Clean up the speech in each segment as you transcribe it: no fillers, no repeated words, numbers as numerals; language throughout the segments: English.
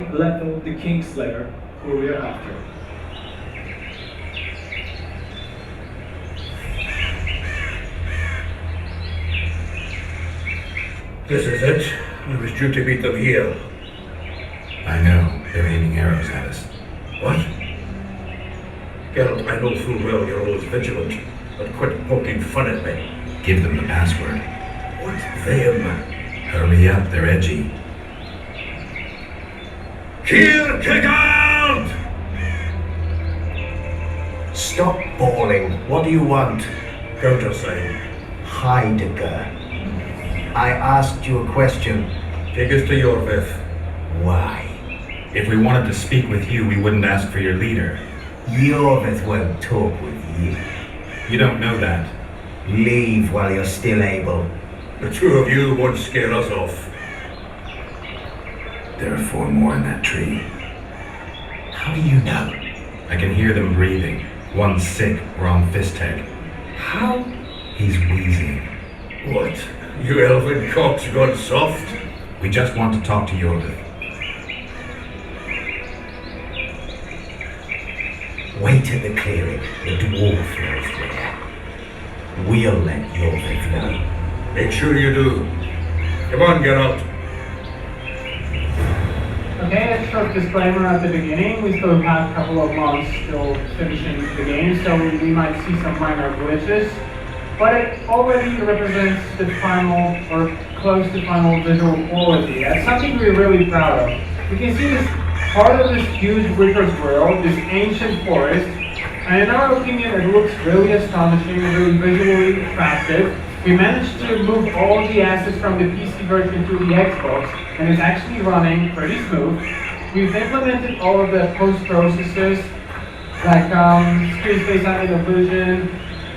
Lethal the Kingslayer, who we are after. This is it. I was due to meet them here. I know. They're aiming arrows at us. What? Geralt, I know full well you're always vigilant, but quit poking fun at me. Give them the password. What them? Hurry up, they're edgy. Kill, kick out! Stop bawling. What do you want? Countersign. Heidegger. I asked you a question. Take us to Yorvith. Why? If we wanted to speak with you, we wouldn't ask for your leader. Yorvith won't talk with you. You don't know that. Leave while you're still able. The two of you won't scare us off. There are 4 more in that tree. How do you know? I can hear them breathing. One's sick, we're on Fistek. How? He's wheezing. What? You elven cocks gone soft? We just want to talk to Yorvith. Wait at the clearing. The dwarf knows where. We'll let Yorvith know. Make sure you do. Come on, Geralt. Okay, a short disclaimer at the beginning. We still have a couple of months still finishing the game, so we might see some minor glitches. But it already represents the final, or close to final visual quality. That's something we're really proud of. We can see this part of this huge Witcher's world, this ancient forest, and in our opinion it looks really astonishing, really visually attractive. We managed to move all the assets from the PC version to the Xbox, and it's actually running pretty smooth. We've implemented all of the post-processes, like screen space anti-occlusion,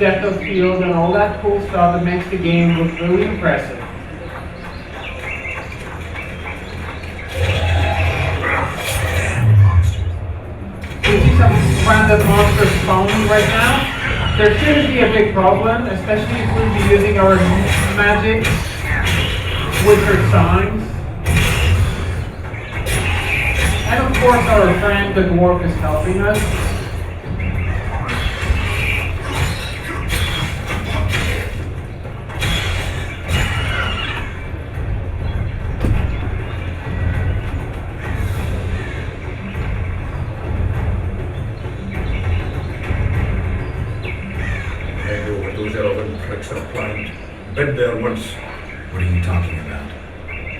depth of field, and all that cool stuff that makes the game look really impressive. You see some random monsters spawning right now. There shouldn't be a big problem, especially if we'll be using our magic wizard signs. And of course our friend the dwarf is helping us. I know what those elven pricks have planned. Been there once. What are you talking about?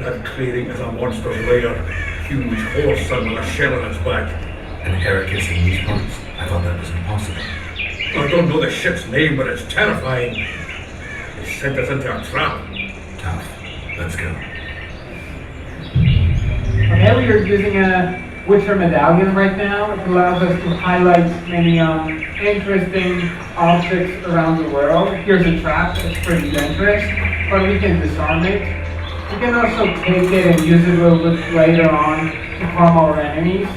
That clearing is a monster's lair. Huge horse with a shell on its back. An Ericus in these parts? I thought that was impossible. I don't know the shit's name, but it's terrifying. They sent us into a trap. Tough. Let's go. Okay, we are using a Witcher medallion right now. It allows us to highlight many interesting objects around the world. Here's a trap, it's pretty dangerous, but we can disarm it. We can also take it and use it a little bit later on to harm our enemies.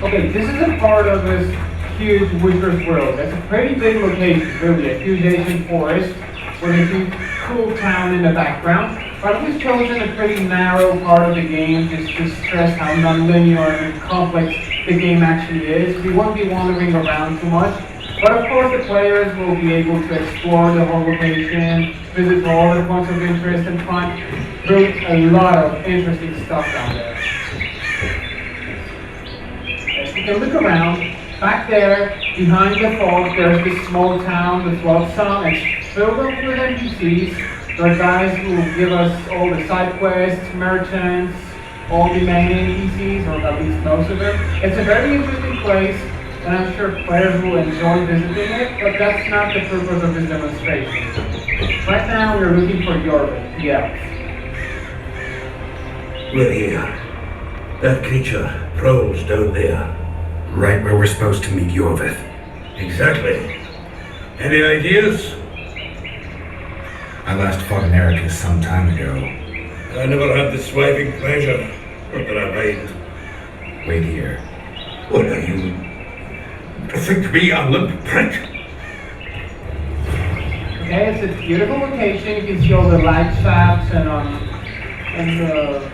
Okay, this is a part of this huge Witcher's world. It's a pretty big location, really, a huge ancient forest with a huge cool town in the background. But we've chosen a pretty narrow part of the game just to stress how non-linear and complex the game actually is. We won't be wandering around too much. But of course the players will be able to explore the whole location, visit all the points of interest, and find really a lot of interesting stuff down there. As you can look around, back there, behind the fog, there's this small town, the Flotsam. It's filled up with NPCs. There are guys who will give us all the side quests, merchants, all the main NPCs, or at least most of them. It's a very interesting place, and I'm sure players will enjoy visiting it, but that's not the purpose of this demonstration. Right now, we're looking for Yorvith, the elf. We're here. That creature prowls down there. Right where we're supposed to meet Yorvith. Exactly. Any ideas? I last fought an Ericus some time ago. I never had the swiving pleasure. Not that I mind. Wait here. What are you? Think me a limp prick? Okay, it's a beautiful location. You can see all the light shafts and the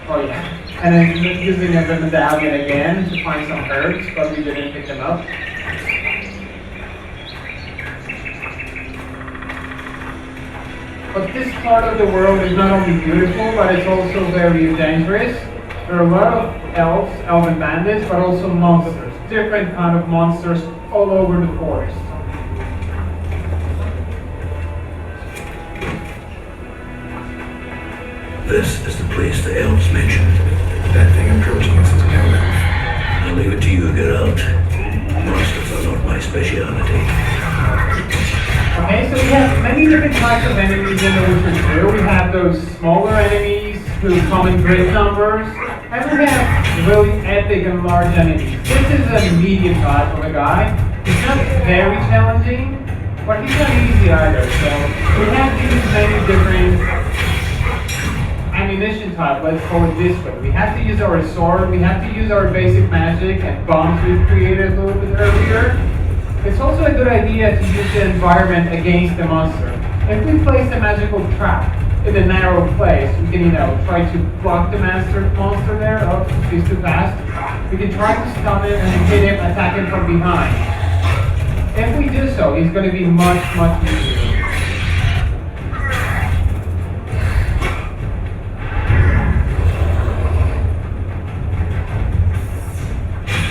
Oh yeah. And then using a medallion again to find some herbs, but we didn't pick them up. But this part of the world is not only beautiful, but it's also very dangerous. There are a lot of elves, elven bandits, but also monsters. Different kind of monsters all over the forest. This is the place the elves mentioned. That thing approaching us is an elf. I'll leave it to you to get out. Monsters are not my speciality. Okay, so we have many different types of enemies in The Witcher 2. We have those smaller enemies who come in great numbers, and we have really epic and large enemies. This is a medium type of a guy. He's not very challenging, but he's not easy either. So we have to use many different ammunition type, let's call it this way. We have to use our sword, we have to use our basic magic and bombs we've created a little bit earlier. It's also a good idea to use the environment against the monster. If we place a magical trap in a narrow place, we can, try to block the monster there. Oh, he's too fast. We can try to stun it and hit him, attack him from behind. If we do so, he's going to be much, much easier.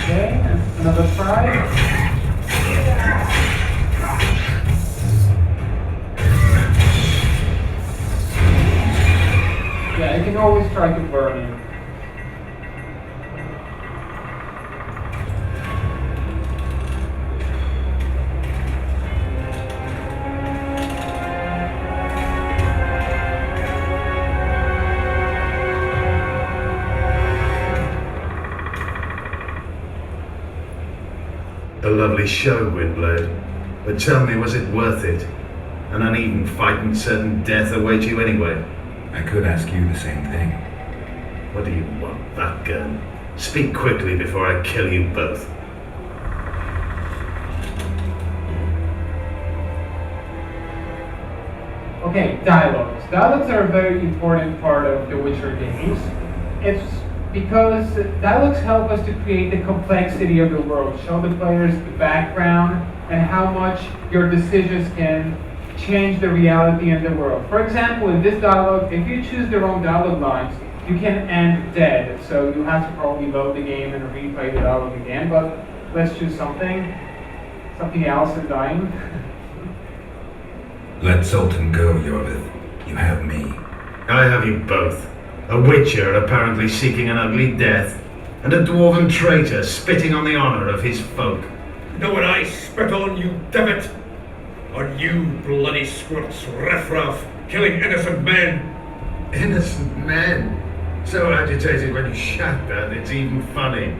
Okay, another try. Yeah, you can always try to burn him. A lovely show, Windblade. But tell me, was it worth it? An uneven fight and certain death await you anyway. I could ask you the same thing. What do you want, that gun? Speak quickly before I kill you both. Okay, dialogues. Dialogues are a very important part of the Witcher games. It's because dialogues help us to create the complexity of the world, show the players the background and how much your decisions can change the reality in the world. For example, in this dialogue, if you choose the wrong dialogue lines, you can end dead. So you have to probably load the game and replay the dialogue again, but let's choose something else than dying. Let Sultan go, Yorvith. You have me. I have you both. A witcher apparently seeking an ugly death, and a dwarven traitor spitting on the honor of his folk. You know what I spit on, you divot? On you, bloody squirts, riffraff, killing innocent men. Innocent men? So agitated when you shout that, it's even funny.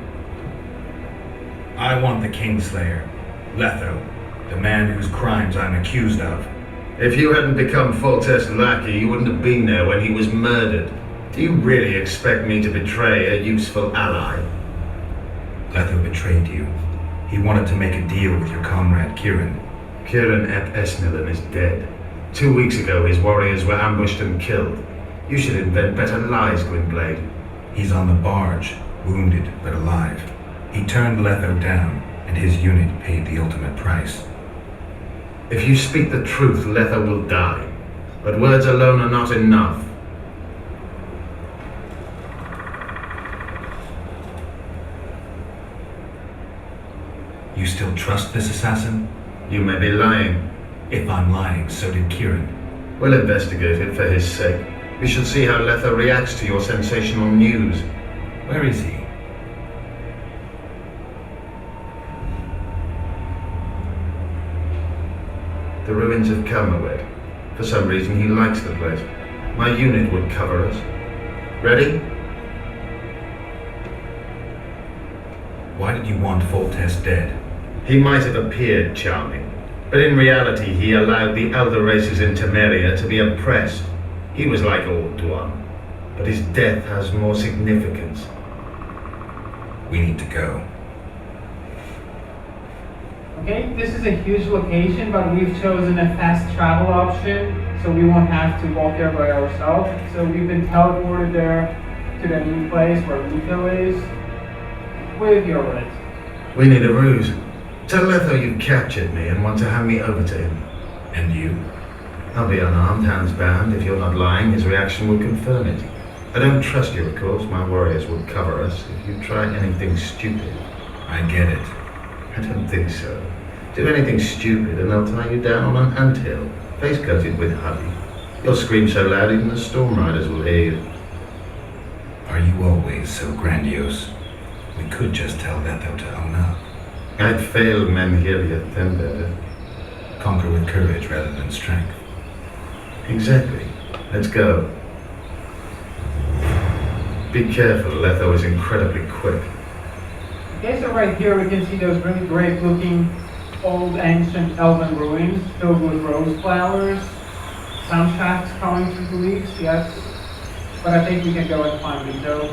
I want the Kingslayer, Letho, the man whose crimes I'm accused of. If you hadn't become Foltest's lackey, you wouldn't have been there when he was murdered. Do you really expect me to betray a useful ally? Letho betrayed you. He wanted to make a deal with your comrade, Kieran. Kieran ep Esnilin is dead. 2 weeks ago, his warriors were ambushed and killed. You should invent better lies, Gwynblade. He's on the barge, wounded but alive. He turned Letho down, and his unit paid the ultimate price. If you speak the truth, Letho will die. But words alone are not enough. You still trust this assassin? You may be lying. If I'm lying, so did Kieran. We'll investigate it for his sake. We shall see how Letho reacts to your sensational news. Where is he? The ruins of Calmawed. For some reason, he likes the place. My unit would cover us. Ready? Why did you want Foltest dead? He might have appeared charming, but in reality he allowed the elder races in Temeria to be oppressed. He was like Old Dwan, but his death has more significance. We need to go. Okay, this is a huge location, but we've chosen a fast travel option, so we won't have to walk there by ourselves. So we've been teleported there to the new place where Luto is with your wit. We need a ruse. Tell Letho you've captured me and want to hand me over to him. And you? I'll be unarmed, hands bound. If you're not lying, his reaction will confirm it. I don't trust you, of course. My warriors will cover us if you try anything stupid. I get it. I don't think so. Do anything stupid and they'll tie you down on an anthill, face coated with honey. You'll scream so loud even the storm riders will hear you. Are you always so grandiose? We could just tell Letho to own up. I'd fail men here yet then better. Conquer with courage rather than strength. Exactly. Let's go. Be careful, Letho is incredibly quick. Okay, so right here we can see those really great looking old ancient elven ruins filled with rose flowers. Some shafts coming through the leaves, yes. But I think we can go and find Luto.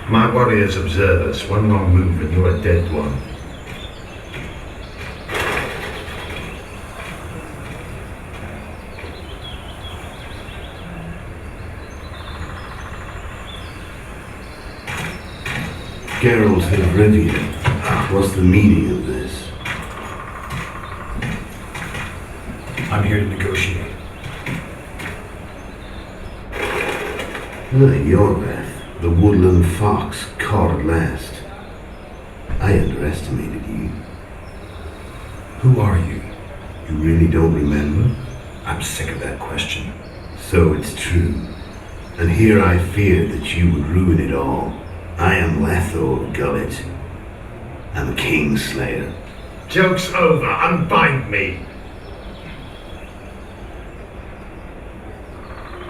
My warriors observe us. One wrong move and you're a dead one. Geralt of Rivia, what's the meaning of this? I'm here to negotiate. Yorveth, the woodland fox, caught at last. I underestimated you. Who are you? You really don't remember? I'm sick of that question. So it's true. And here I feared that you would ruin it all. I am Letho of Gullet. I'm a Kingslayer. Joke's over. Unbind me.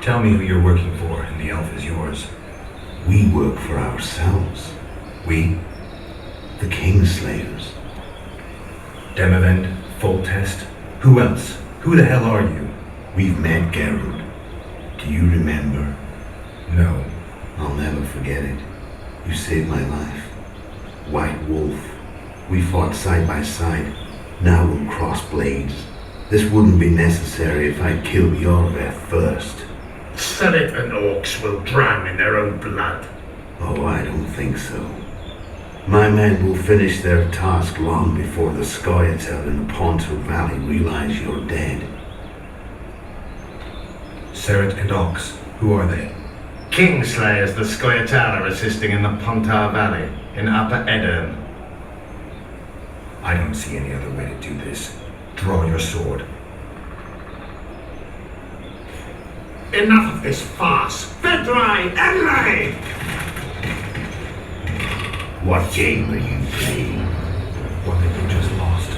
Tell me who you're working for, and the elf is yours. We work for ourselves. We? The Kingslayers. Demavend, Foltest? Who else? Who the hell are you? We've met, Geralt. Do you remember? No. I'll never forget it. You saved my life. White Wolf. We fought side by side. Now we'll cross blades. This wouldn't be necessary if I'd killed Yorveth first. Senate and orcs will drown in their own blood. Oh, I don't think so. My men will finish their task long before the Scoia'tael in the Pontar Valley realize you're dead. Seret and Ox, who are they? Kingslayers, the Scoia'tael are assisting in the Pontar Valley, in Upper Edern. I don't see any other way to do this. Draw your sword. Enough of this farce! Vedrai, Emily! What game are you playing? One that you just lost.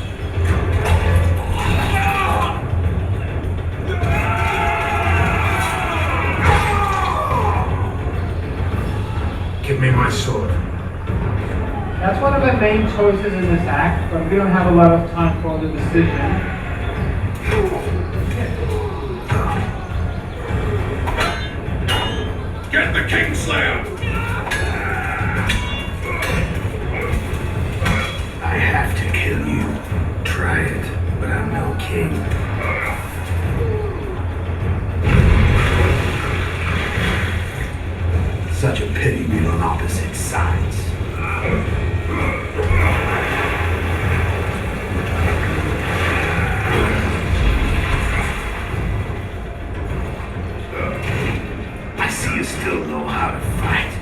Give me my sword. That's one of the main choices in this act, but we don't have a lot of time for the decision. Get the Kingslayer! I have to kill you. Try it, but I'm no king. Such a pity we're on opposite sides. I see you still know how to fight.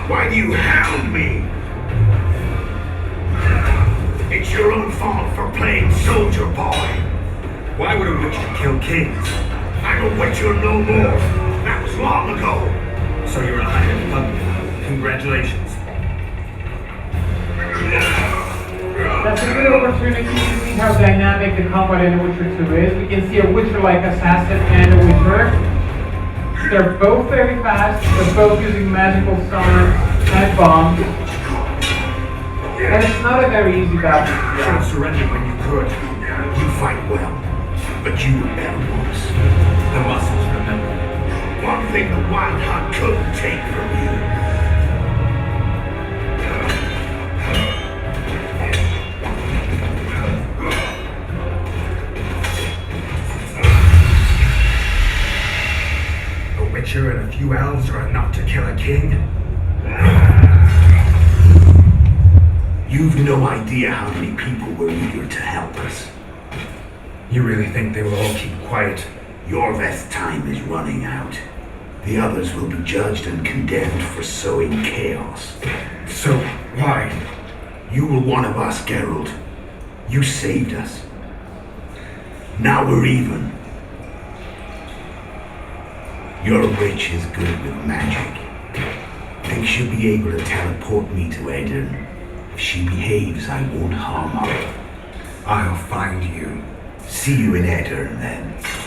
Why do you hound me? It's your own fault for playing soldier boy. Why would a witch kill kings? I'm a witcher no more. That was long ago. So you're a hired puppet. Congratulations. That's a good opportunity to see how dynamic the combat in The Witcher 2 is. We can see a Witcher-like assassin and a Witcher. They're both very fast, they're both using magical swords and bombs. And it's not a very easy battle. You should have surrendered when you could. You fight well, but you were better once. The muscles, remember. One thing the Wild Hunt couldn't take from you. you elves are enough to kill a king? You've no idea how many people were eager to help us. You really think they will all keep quiet? Yorveth's time is running out. The others will be judged and condemned for sowing chaos. So, why? You were one of us, Geralt. You saved us. Now we're even. Your witch is good with magic. Think she'll be able to teleport me to Aedirn. If she behaves, I won't harm her. I'll find you. See you in Aedirn, then.